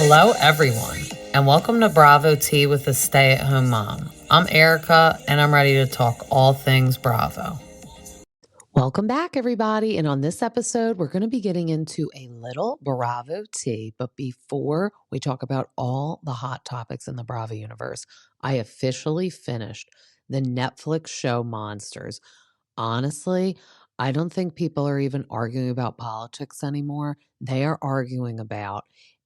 Hello, everyone, and welcome to Bravo Tea with a Stay-at-Home Mom. I'm Erica, and I'm ready to talk all things Bravo. Welcome back, everybody. And on this episode, we're going to be getting into a little Bravo tea. But before we talk about all the hot topics in the Bravo universe, I officially finished the Netflix show Monsters. Honestly, I don't think people are even arguing about politics anymore. They are arguing about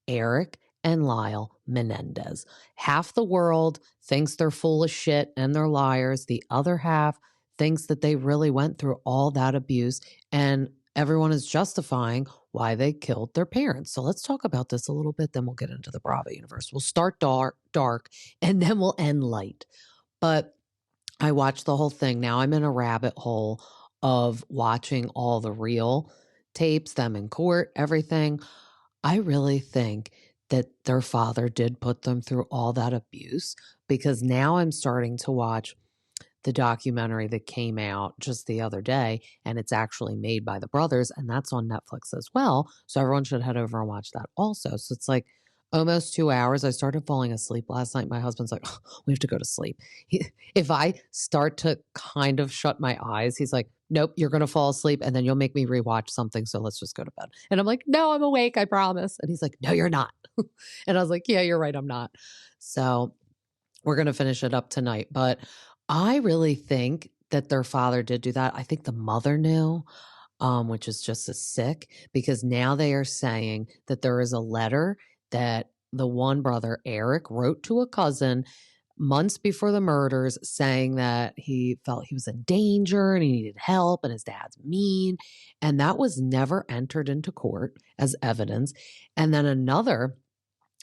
Eric and Lyle Menendez. Half the world thinks they're full of shit and they're liars. The other half thinks that they really went through all that abuse, and everyone is justifying why they killed their parents. So let's talk about this a little bit, then we'll get into the Bravo universe. We'll start dark, and then we'll end light. But I watched the whole thing. Now I'm in a rabbit hole of watching all the real tapes, them in court, everything. I really think that their father did put them through all that abuse, because now I'm starting to watch the documentary that came out just the other day, and it's actually made by the brothers, and that's on Netflix as well. So everyone should head over and watch that also. So it's like almost 2 hours. I started falling asleep last night. My husband's like, "Oh, we have to go to sleep." If I start to kind of shut my eyes, he's like, "Nope, you're going to fall asleep and then you'll make me rewatch something. So let's just go to bed." And I'm like, "No, I'm awake. I promise." And he's like, "No, you're not." And I was like, "Yeah, you're right. I'm not." So we're going to finish it up tonight. But I really think that their father did do that. I think the mother knew, which is just as sick, because now they are saying that there is a letter that the one brother, Eric, wrote to a cousin months before the murders, saying that he felt he was in danger and he needed help and his dad's mean. And that was never entered into court as evidence. And then another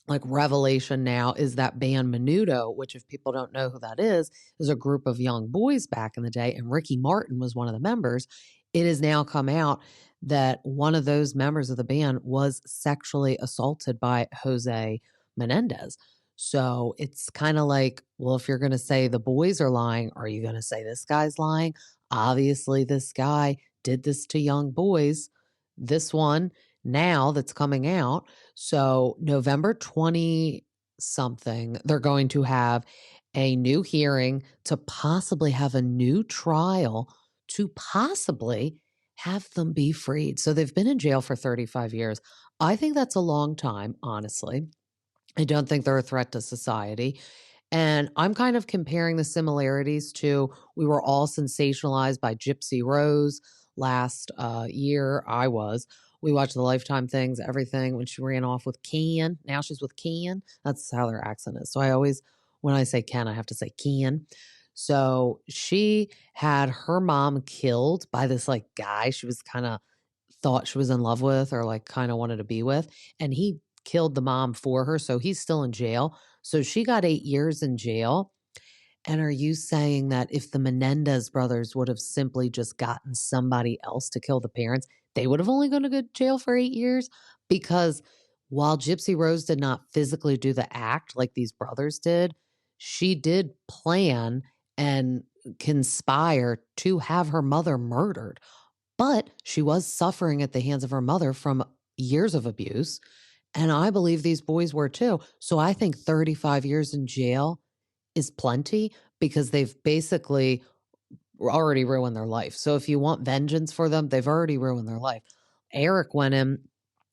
revelation now is that band Menudo, which, if people don't know who that is a group of young boys back in the day, and Ricky Martin was one of the members. It has now come out that one of those members of the band was sexually assaulted by Jose Menendez. So it's kind of like, well, if you're going to say the boys are lying, are you going to say this guy's lying? Obviously, this guy did this to young boys. This one now that's coming out. So November 20 something, they're going to have a new hearing to possibly have a new trial to possibly have them be freed. So they've been in jail for 35 years. I think that's a long time, honestly. I don't think they're a threat to society. And I'm kind of comparing the similarities to, we were all sensationalized by Gypsy Rose last year. We watched the Lifetime things, everything, when she ran off with Ken. Now she's with Ken. That's how their accent is. So I always, when I say Ken, I have to say Ken. So she had her mom killed by this guy she was kind of thought she was in love with, or kind of wanted to be with. And he killed the mom for her. So he's still in jail. So she got 8 years in jail. And are you saying that if the Menendez brothers would have simply just gotten somebody else to kill the parents, they would have only gone to go to jail for 8 years? Because while Gypsy Rose did not physically do the act like these brothers did, she did plan and conspire to have her mother murdered. But she was suffering at the hands of her mother from years of abuse. And I believe these boys were too. So I think 35 years in jail is plenty, because they've basically already ruined their life. So if you want vengeance for them, they've already ruined their life. Eric went in,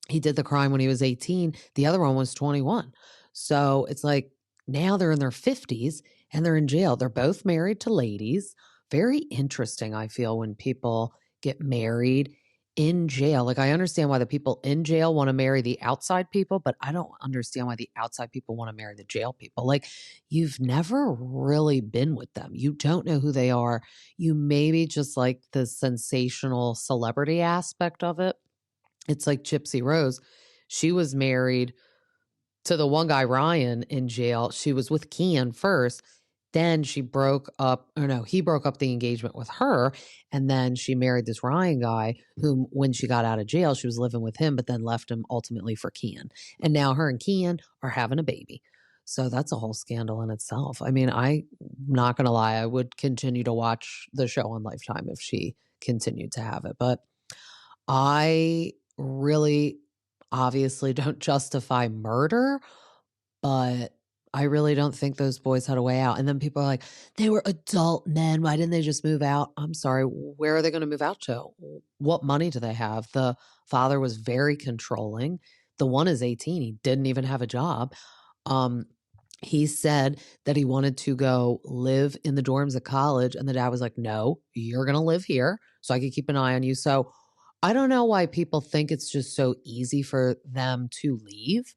he did the crime when he was 18. The other one was 21. So it's like now they're in their 50s and they're in jail. They're both married to ladies. Very interesting, I feel, when people get married in jail. I understand why the people in jail want to marry the outside people, but I don't understand why the outside people want to marry the jail people. You've never really been with them. You don't know who they are. You maybe just like the sensational celebrity aspect of it. It's like Gypsy Rose. She was married to the one guy, Ryan, in jail. She was with Ken first. Then she broke up, or no, he broke up the engagement with her. And then she married this Ryan guy, whom, when she got out of jail, she was living with him, but then left him ultimately for Ken. And now her and Ken are having a baby. So that's a whole scandal in itself. I mean, I'm not going to lie, I would continue to watch the show on Lifetime if she continued to have it. But I really, obviously don't justify murder, but I really don't think those boys had a way out. And then people are like, they were adult men. Why didn't they just move out? I'm sorry. Where are they going to move out to? What money do they have? The father was very controlling. The one is 18. He didn't even have a job. Um, he said that he wanted to go live in the dorms at college. And the dad was like, no, you're going to live here so I can keep an eye on you. So I don't know why people think it's just so easy for them to leave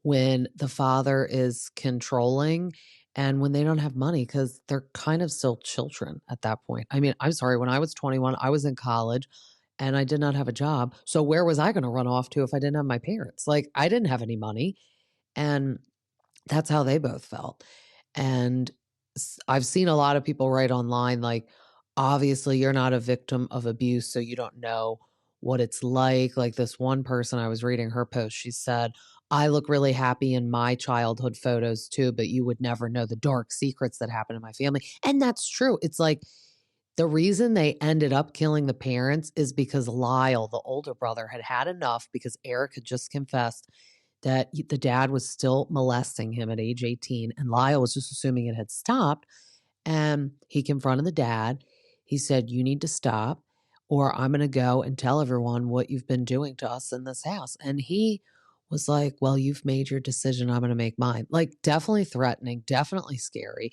when the father is controlling and when they don't have money because they're kind of still children at that point. I mean, I'm sorry, when I was 21, I was in college and I did not have a job. So where was I going to run off to if I didn't have my parents? Like, I didn't have any money. And that's how they both felt. And I've seen a lot of people write online, like, obviously, you're not a victim of abuse, so you don't know what it's like. Like this one person, I was reading her post, she said, I look really happy in my childhood photos too, but you would never know the dark secrets that happen in my family. And that's true. It's like the reason they ended up killing the parents is because Lyle, the older brother, had had enough because Eric had just confessed that the dad was still molesting him at age 18, and Lyle was just assuming it had stopped. And he confronted the dad. He said, you need to stop, or I'm going to go and tell everyone what you've been doing to us in this house. And he was like, well, you've made your decision. I'm going to make mine. Like, definitely threatening, definitely scary.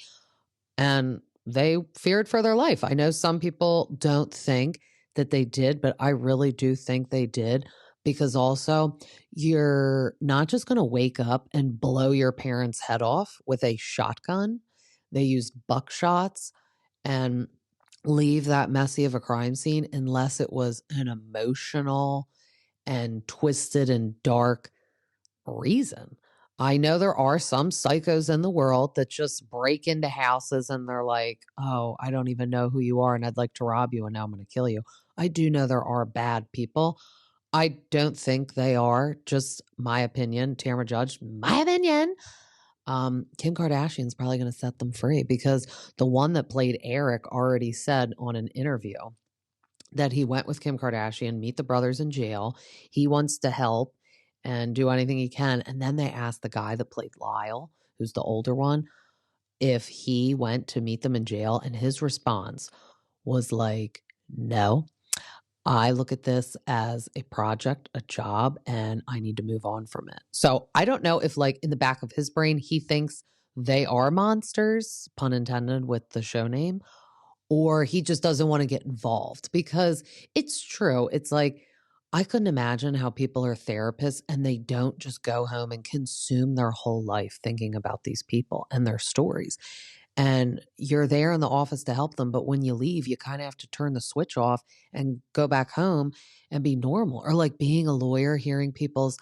And they feared for their life. I know some people don't think that they did, but I really do think they did because also you're not just going to wake up and blow your parents' head off with a shotgun. They used buckshots and leave that messy of a crime scene unless it was an emotional and twisted and dark reason. I know there are some psychos in the world that just break into houses and they're like, oh, I don't even know who you are and I'd like to rob you and now I'm going to kill you. I do know there are bad people. I don't think they are, just my opinion. Tamara Judge, my opinion. Kim Kardashian's probably going to set them free because the one that played Eric already said on an interview that he went with Kim Kardashian, meet the brothers in jail. He wants to help and do anything he can. And then they asked the guy that played Lyle, who's the older one, if he went to meet them in jail. And his response was like, no, I look at this as a project, a job, and I need to move on from it. So I don't know if, like, in the back of his brain, he thinks they are monsters, pun intended with the show name, or he just doesn't want to get involved because it's true. It's like, I couldn't imagine how people are therapists and they don't just go home and consume their whole life thinking about these people and their stories. And you're there in the office to help them. But when you leave, you kind of have to turn the switch off and go back home and be normal. Or like being a lawyer, hearing people's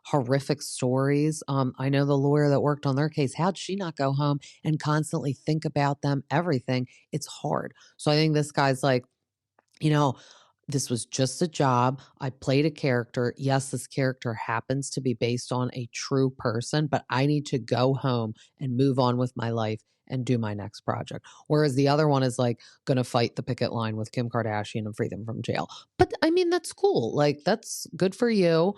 horrific stories. I know the lawyer that worked on their case. How'd she not go home and constantly think about them, everything? It's hard. So I think this guy's like, you know, this was just a job. I played a character. Yes, this character happens to be based on a true person, but I need to go home and move on with my life and do my next project. Whereas the other one is like going to fight the picket line with Kim Kardashian and free them from jail. But I mean, that's cool. Like, that's good for you.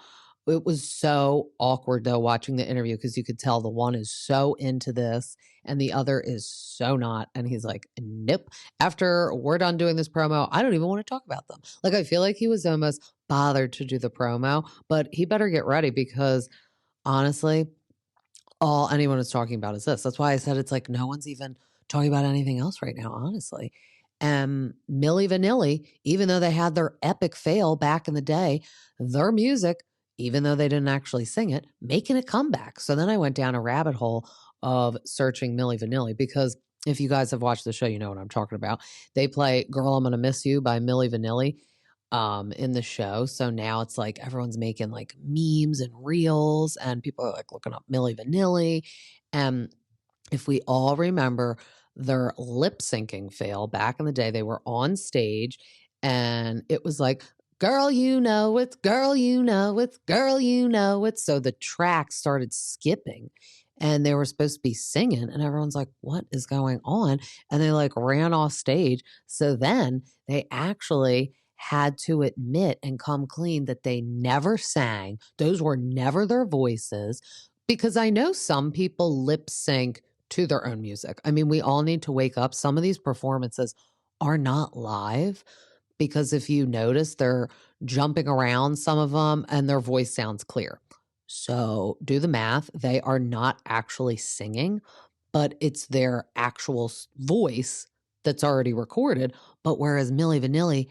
It was so awkward though watching the interview because you could tell the one is so into this and the other is so not. And he's like, nope. After we're done doing this promo, I don't even want to talk about them. Like, I feel like he was almost bothered to do the promo, but he better get ready because honestly, all anyone is talking about is this. That's why I said it's like no one's even talking about anything else right now, honestly. And Milli Vanilli, even though they had their epic fail back in the day, their music, even though they didn't actually sing it, making a comeback. So then I went down a rabbit hole of searching Milli Vanilli because if you guys have watched the show, you know what I'm talking about. They play Girl, I'm Gonna Miss You by Milli Vanilli in the show. So now it's like everyone's making like memes and reels and people are like looking up Milli Vanilli. And if we all remember their lip syncing fail back in the day, they were on stage and it was like, girl, you know it's, girl, you know it's, girl, you know it's. So the track started skipping and they were supposed to be singing and everyone's like, what is going on? And they like ran off stage. So then they actually had to admit and come clean that they never sang. Those were never their voices, because I know some people lip sync to their own music. I mean, we all need to wake up. Some of these performances are not live, because if you notice, they're jumping around, some of them, and their voice sounds clear. So do the math. They are not actually singing, but it's their actual voice that's already recorded. But whereas Milli Vanilli,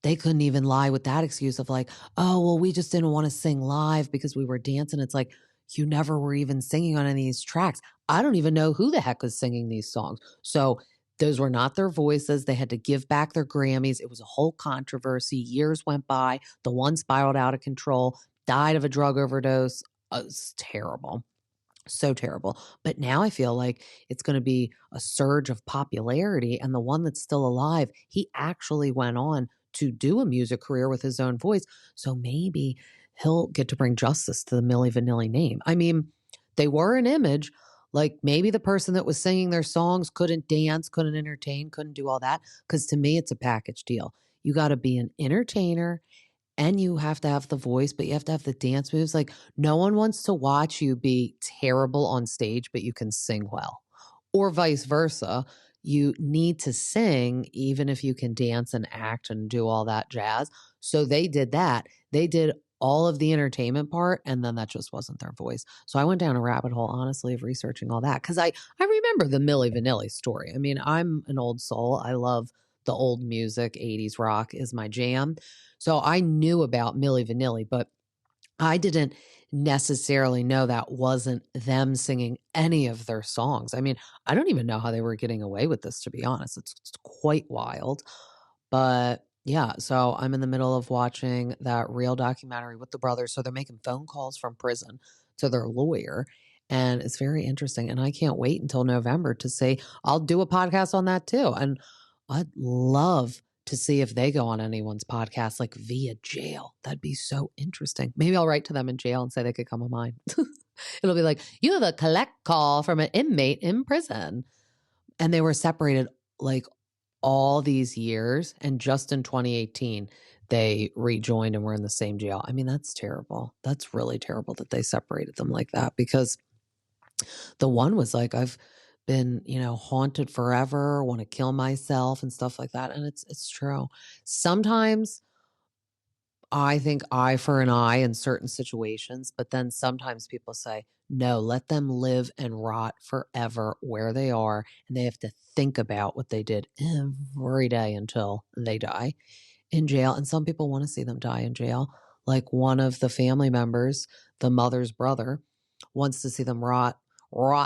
they couldn't even lie with that excuse of like, oh, well, we just didn't want to sing live because we were dancing. It's like, you never were even singing on any of these tracks. I don't even know who the heck was singing these songs. So those were not their voices. They had to give back their Grammys. It was a whole controversy. Years went by. The one spiraled out of control, died of a drug overdose. It's terrible. So terrible. But now I feel like it's going to be a surge of popularity. And the one that's still alive, he actually went on to do a music career with his own voice. So maybe he'll get to bring justice to the Milli Vanilli name. I mean, they were an image. Like maybe the person that was singing their songs couldn't dance, couldn't entertain, couldn't do all that. Because to me, it's a package deal. You got to be an entertainer and you have to have the voice, but you have to have the dance moves. Like no one wants to watch you be terrible on stage, but you can sing well, or vice versa. You need to sing even if you can dance and act and do all that jazz. So they did that. They did all of the entertainment part, and then that just wasn't their voice. So I went down a rabbit hole, honestly, of researching all that because I remember the Milli Vanilli story. I mean, I'm an old soul. I love the old music. 80s rock is my jam. So I knew about Milli Vanilli, but I didn't necessarily know that wasn't them singing any of their songs. I mean, I don't even know how they were getting away with this, to be honest. It's quite wild. But yeah, so I'm in the middle of watching that real documentary with the brothers. So they're making phone calls from prison to their lawyer. And it's very interesting. And I can't wait until November to say, I'll do a podcast on that too. And I'd love to see if they go on anyone's podcast, like via jail. That'd be so interesting. Maybe I'll write to them in jail and say they could come on mine. It'll be like, you have a collect call from an inmate in prison. And they were separated like all these years. And just in 2018, they rejoined and were in the same jail. I mean, that's terrible. That's really terrible that they separated them like that, because the one was like, I've been, haunted forever, want to kill myself and stuff like that. And it's true. Sometimes I think eye for an eye in certain situations, but then sometimes people say, no, let them live and rot forever where they are. And they have to think about what they did every day until they die in jail. And some people want to see them die in jail. Like one of the family members, the mother's brother, wants to see them rot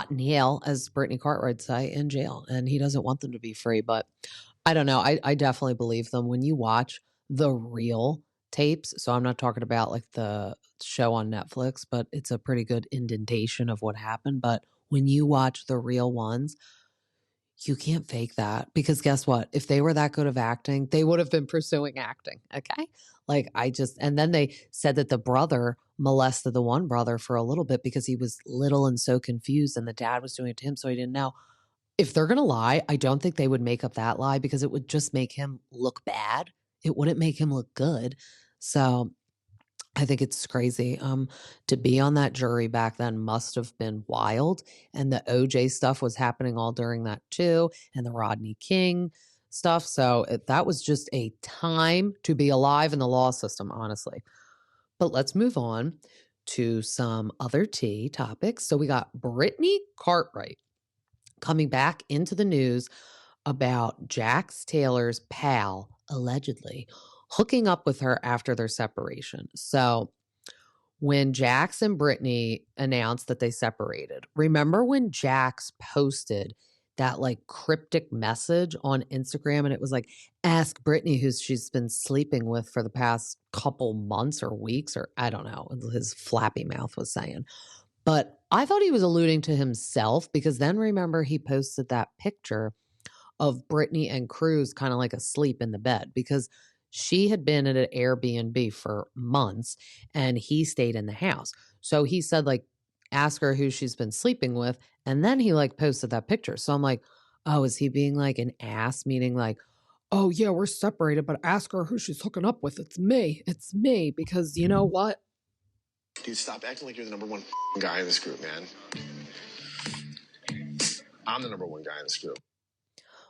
in hell, as Brittany Cartwright say, in jail. And he doesn't want them to be free. But I don't know. I definitely believe them. When you watch the real tapes, so I'm not talking about like the show on Netflix, but it's a pretty good indentation of what happened. But when you watch the real ones, you can't fake that, because guess what? If they were that good of acting, they would have been pursuing acting. Okay. Like and then they said that the brother molested the one brother for a little bit because he was little and so confused, and the dad was doing it to him. So he didn't know. If they're going to lie, I don't think they would make up that lie, because it would just make him look bad. It wouldn't make him look good. So I think it's crazy. To be on that jury back then must have been wild. And the OJ stuff was happening all during that too, and the Rodney King stuff. So that was just a time to be alive in the law system, honestly. But let's move on to some other tea topics. So we got Brittany Cartwright coming back into the news about Jax Taylor's pal allegedly hooking up with her after their separation. So when Jax and Brittany announced that they separated, remember when Jax posted that like cryptic message on Instagram, and it was like, ask Brittany who she's been sleeping with for the past couple months or weeks, or I don't know, his flappy mouth was saying. But I thought he was alluding to himself, because then remember he posted that picture of Brittany and Cruz kind of like asleep in the bed, because she had been at an Airbnb for months and he stayed in the house. So he said, like, ask her who she's been sleeping with. And then he like posted that picture. So I'm like, oh, is he being like an ass? Meaning like, oh yeah, we're separated, but ask her who she's hooking up with. It's me, because you know what? Dude, stop acting like you're the number one guy in this group, man. I'm the number one guy in this group.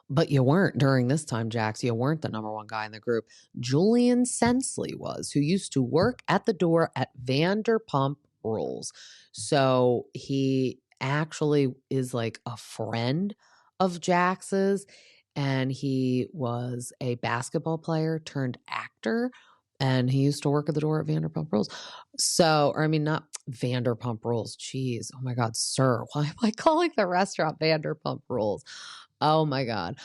But you weren't during this time, Jax. You weren't the number one guy in the group. Julian Sensley was, who used to work at the door at Vanderpump Rules. So he actually is like a friend of Jax's, and he was a basketball player turned actor, and he used to work at the door at Vanderpump Rules. So, or I mean, not Vanderpump Rules. Jeez. Oh my God, sir. Why am I calling the restaurant Vanderpump Rules? Oh my God.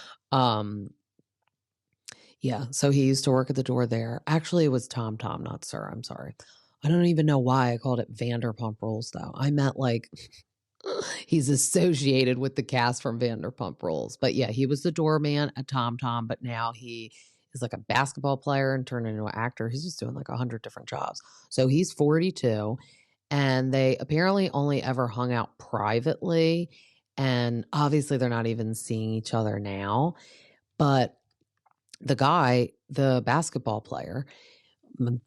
Yeah, so he used to work at the door there. Actually, it was Tom Tom, not Sir. I'm sorry. I don't even know why I called it Vanderpump Rules, though. I meant like he's associated with the cast from Vanderpump Rules. But yeah, he was the doorman at Tom Tom, but now he is like a basketball player and turned into an actor. He's just doing like 100 different jobs. So he's 42, and they apparently only ever hung out privately. And obviously, they're not even seeing each other now. But the guy, the basketball player,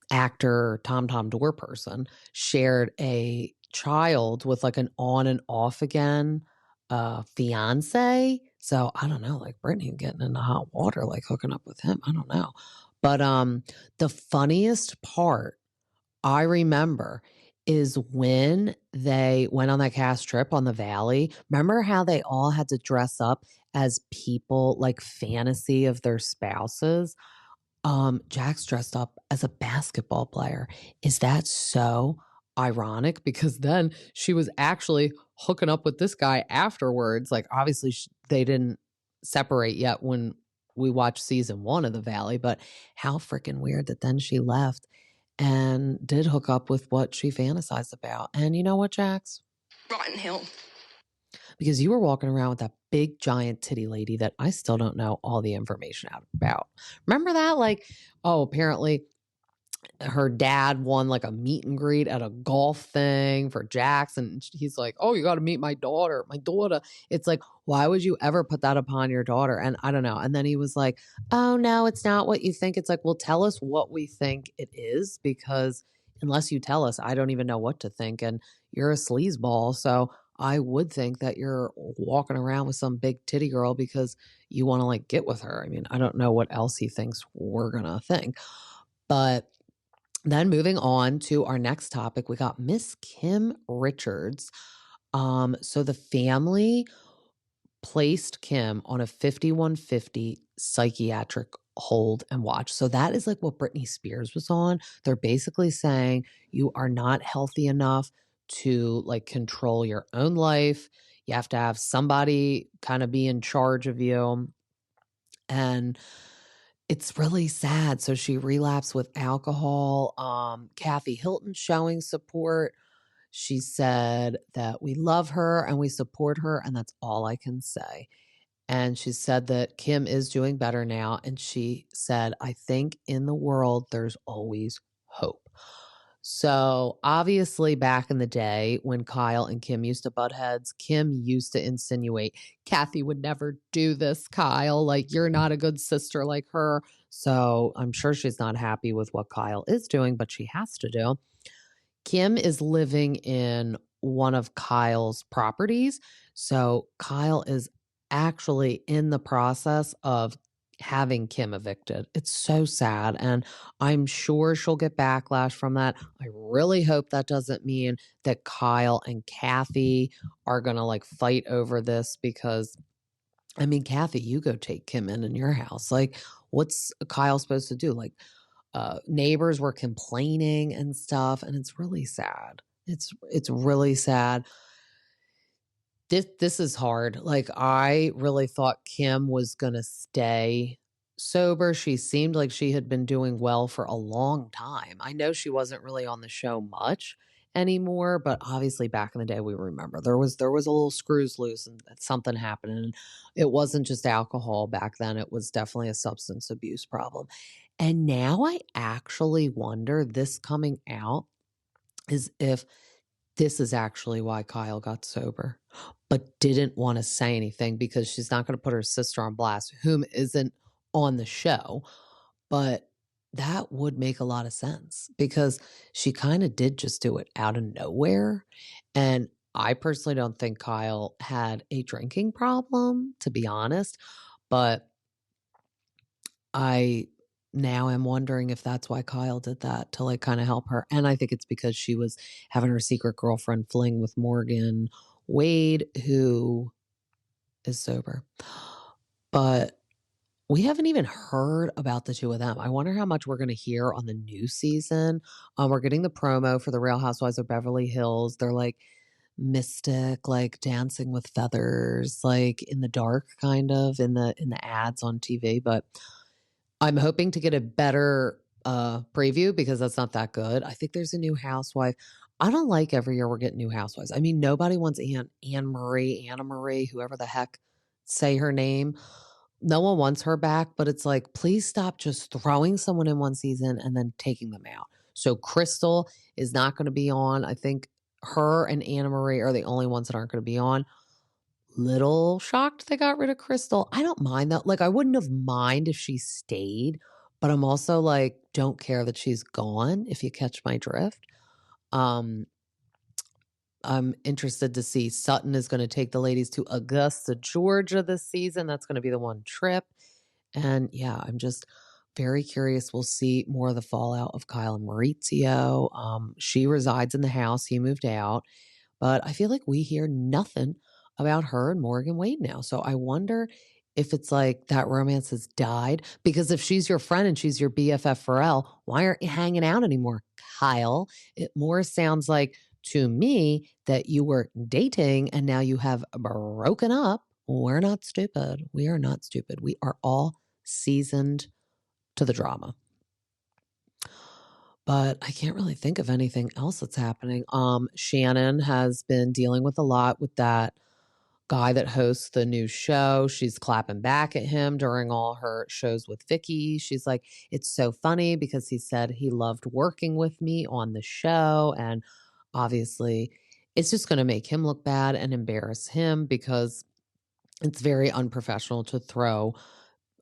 actor, Tom Tom door person, shared a child with like an on and off again fiance. So I don't know, like Brittany getting into hot water, like hooking up with him. I don't know. But the funniest part I remember is when they went on that cast trip on the Valley. Remember how they all had to dress up as people like fantasy of their spouses? Jax dressed up as a basketball player. Is that so ironic? Because then she was actually hooking up with this guy afterwards. Like, obviously, they didn't separate yet when we watched season 1 of The Valley, but how freaking weird that then she left and did hook up with what she fantasized about. And you know what, Jax? Rotten Hill. Because you were walking around with that big giant titty lady that I still don't know all the information out about. Remember that? Like, oh, apparently her dad won like a meet and greet at a golf thing for Jackson. He's like, oh, you got to meet my daughter. My daughter. It's like, why would you ever put that upon your daughter? And I don't know. And then he was like, oh, no, it's not what you think. It's like, well, tell us what we think it is, because unless you tell us, I don't even know what to think. And you're a sleazeball. So I would think that you're walking around with some big titty girl because you want to like get with her. I mean, I don't know what else he thinks we're going to think. But then moving on to our next topic, we got Miss Kim Richards. So the family placed Kim on a 5150 psychiatric hold and watch. So that is like what Britney Spears was on. They're basically saying you are not healthy enough to like control your own life. You have to have somebody kind of be in charge of you. And it's really sad. So she relapsed with alcohol. Kathy Hilton showing support. She said that we love her and we support her, and that's all I can say. And she said that Kim is doing better now. And she said, I think in the world, there's always hope. So obviously back in the day when Kyle and Kim used to butt heads, Kim used to insinuate Kathy would never do this, Kyle. Like, you're not a good sister like her. So I'm sure she's not happy with what Kyle is doing, but she has to do. Kim is living in one of Kyle's properties. So Kyle is actually in the process of having Kim evicted. It's so sad. And I'm sure she'll get backlash from that. I really hope that doesn't mean that Kyle and Kathy are going to like fight over this, because I mean, Kathy, you go take Kim in your house. Like, what's Kyle supposed to do? Like, neighbors were complaining and stuff, and it's really sad. It's really sad. This is hard. Like, I really thought Kim was gonna stay sober. She seemed like she had been doing well for a long time. I know she wasn't really on the show much anymore, but obviously back in the day, we remember there was a little screws loose and something happened. And it wasn't just alcohol back then. It was definitely a substance abuse problem. And now I actually wonder, this coming out, is if this is actually why Kyle got sober, but didn't want to say anything because she's not going to put her sister on blast, whom isn't on the show. But that would make a lot of sense because she kind of did just do it out of nowhere. And I personally don't think Kyle had a drinking problem, to be honest. But I now am wondering if that's why Kyle did that to like kind of help her. And I think it's because she was having her secret girlfriend fling with Morgan Wade, who is sober. But we haven't even heard about the two of them. I wonder how much we're going to hear on the new season. We're getting the promo for the Real Housewives of Beverly Hills. They're like mystic, like dancing with feathers, like in the dark, kind of in the ads on TV. But I'm hoping to get a better preview because that's not that good. I think there's a new housewife. I don't like every year we're getting new housewives. I mean, nobody wants Anna Marie, whoever the heck say her name. No one wants her back, but it's like, please stop just throwing someone in one season and then taking them out. So Crystal is not going to be on. I think her and Anna Marie are the only ones that aren't going to be on. Little shocked they got rid of Crystal. I don't mind that. Like, I wouldn't have mind if she stayed, but I'm also like, don't care that she's gone, if you catch my drift. I'm interested to see Sutton is going to take the ladies to Augusta, Georgia this season. That's going to be the one trip. And yeah, I'm just very curious. We'll see more of the fallout of Kyle and Maurizio. She resides in the house. He moved out. But I feel like we hear nothing about her and Morgan Wade now. So I wonder if it's like that romance has died. Because if she's your friend and she's your BFF Pharrell, why aren't you hanging out anymore, Kyle? It more sounds like to me that you were dating and now you have broken up. We're not stupid. We are not stupid. We are all seasoned to the drama. But I can't really think of anything else that's happening. Shannon has been dealing with a lot with that guy that hosts the new show. She's clapping back at him during all her shows with Vicky. She's like, it's so funny because he said he loved working with me on the show. And obviously, it's just going to make him look bad and embarrass him because it's very unprofessional to throw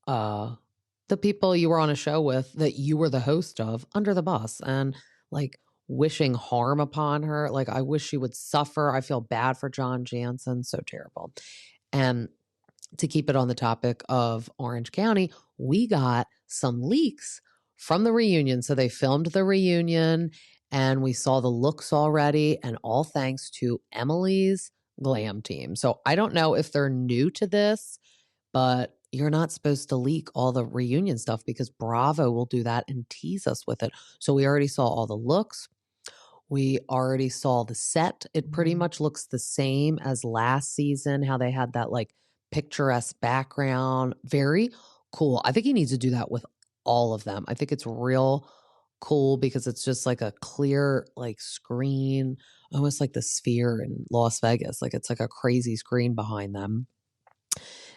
the people you were on a show with that you were the host of under the bus and like wishing harm upon her. Like, I wish she would suffer. I feel bad for John Jansen. So terrible. And to keep it on the topic of Orange County, we got some leaks from the reunion. So they filmed the reunion and we saw the looks already, and all thanks to Emily's glam team. So I don't know if they're new to this, but you're not supposed to leak all the reunion stuff because Bravo will do that and tease us with it. So we already saw all the looks. We already saw the set. It pretty much looks the same as last season, how they had that like picturesque background. Very cool. I think he needs to do that with all of them. I think it's real cool because it's just like a clear like screen, almost like the Sphere in Las Vegas. Like it's like a crazy screen behind them.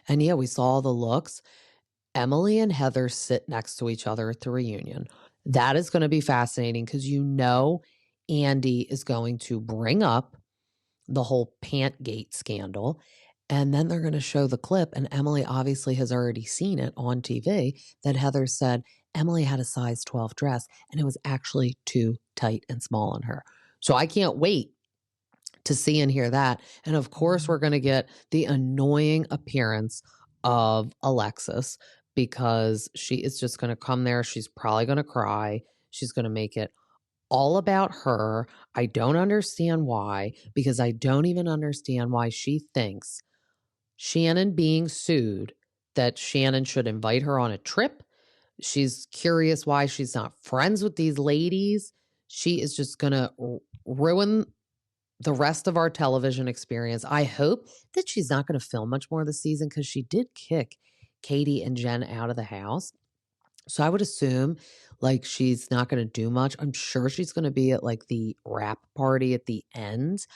And yeah, we saw the looks. Emily and Heather sit next to each other at the reunion. That is going to be fascinating because you know Andy is going to bring up the whole Pantgate scandal. And then they're going to show the clip. And Emily obviously has already seen it on TV that Heather said Emily had a size 12 dress and it was actually too tight and small on her. So I can't wait to see and hear that. And of course, we're going to get the annoying appearance of Alexis because she is just going to come there. She's probably going to cry. She's going to make it all about her. I don't understand why, because I don't even understand why she thinks Shannon being sued that Shannon should invite her on a trip. She's curious why she's not friends with these ladies. She is just going to ruin the rest of our television experience. I hope that she's not going to film much more this season because she did kick Katie and Jen out of the house. So I would assume like she's not going to do much. I'm sure she's going to be at like the wrap party at the end.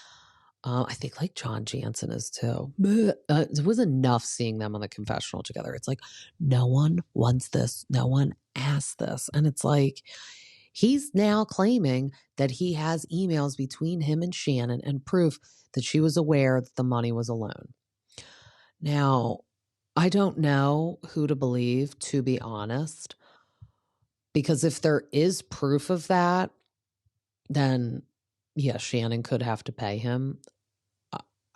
I think like John Jansen is too. It was enough seeing them on the confessional together. It's like, no one wants this. No one asked this. And it's like, he's now claiming that he has emails between him and Shannon and proof that she was aware that the money was a loan. Now, I don't know who to believe, to be honest, because if there is proof of that, then yeah, Shannon could have to pay him.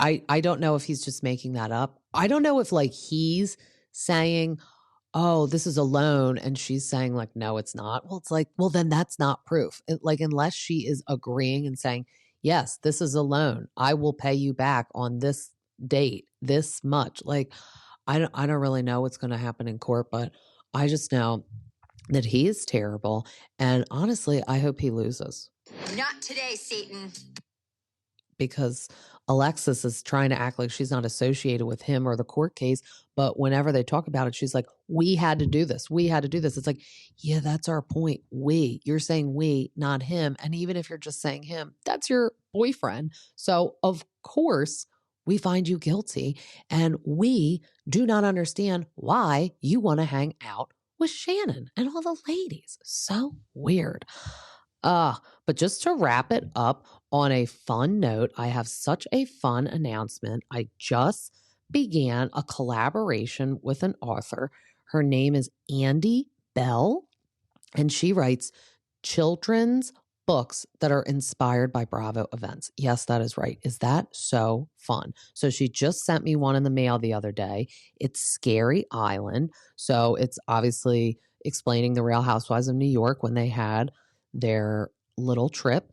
I don't know if he's just making that up. I don't know if like he's saying, oh, this is a loan, and she's saying like, no, it's not. Well, it's like, well, then that's not proof. Like, unless she is agreeing and saying, yes, this is a loan. I will pay you back on this date, this much. Like, I don't really know what's going to happen in court, but I just know that he is terrible. And honestly, I hope he loses. Not today, Satan. Because Alexis is trying to act like she's not associated with him or the court case. But whenever they talk about it, she's like, we had to do this. We had to do this. It's like, yeah, that's our point. You're saying we, not him. And even if you're just saying him, that's your boyfriend. So of course we find you guilty. And we do not understand why you want to hang out with Shannon and all the ladies. So weird. But just to wrap it up on a fun note, I have such a fun announcement. I just began a collaboration with an author. Her name is Andy Bell, and she writes children's books that are inspired by Bravo events. Yes, that is right. Is that so fun? So she just sent me one in the mail the other day. It's Scary Island. So it's obviously explaining the Real Housewives of New York when they had their little trip.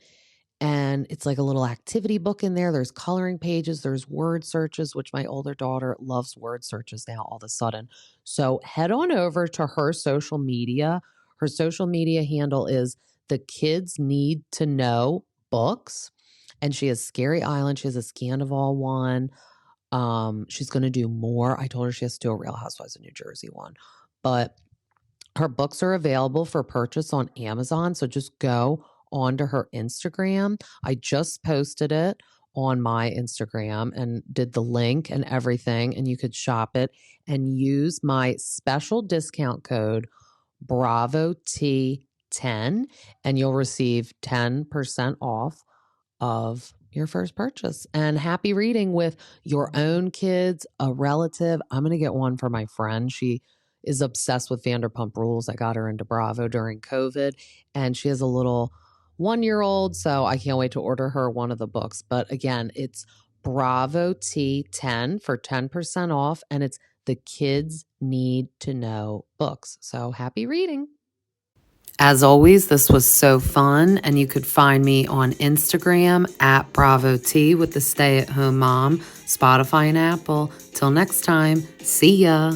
And it's like a little activity book in there. There's coloring pages. There's word searches, which my older daughter loves word searches now all of a sudden. So head on over to her social media. Her social media handle is The Kids Need to Know Books. And she has Scary Island. She has a Scandival one. She's going to do more. I told her she has to do a Real Housewives of New Jersey one. But her books are available for purchase on Amazon. So just go onto her Instagram. I just posted it on my Instagram and did the link and everything. And you could shop it and use my special discount code BravoT10 and you'll receive 10% off of your first purchase. And happy reading with your own kids, a relative. I'm going to get one for my friend. She is obsessed with Vanderpump Rules. I got her into Bravo during COVID, and she has a little 1-year-old, so I can't wait to order her one of the books. But again, it's Bravo T10 for 10% off, and it's The Kids Need to Know Books. So happy reading. As always, this was so fun, and you could find me on Instagram at BravoT with the Stay at Home Mom, Spotify, and Apple. Till next time, see ya.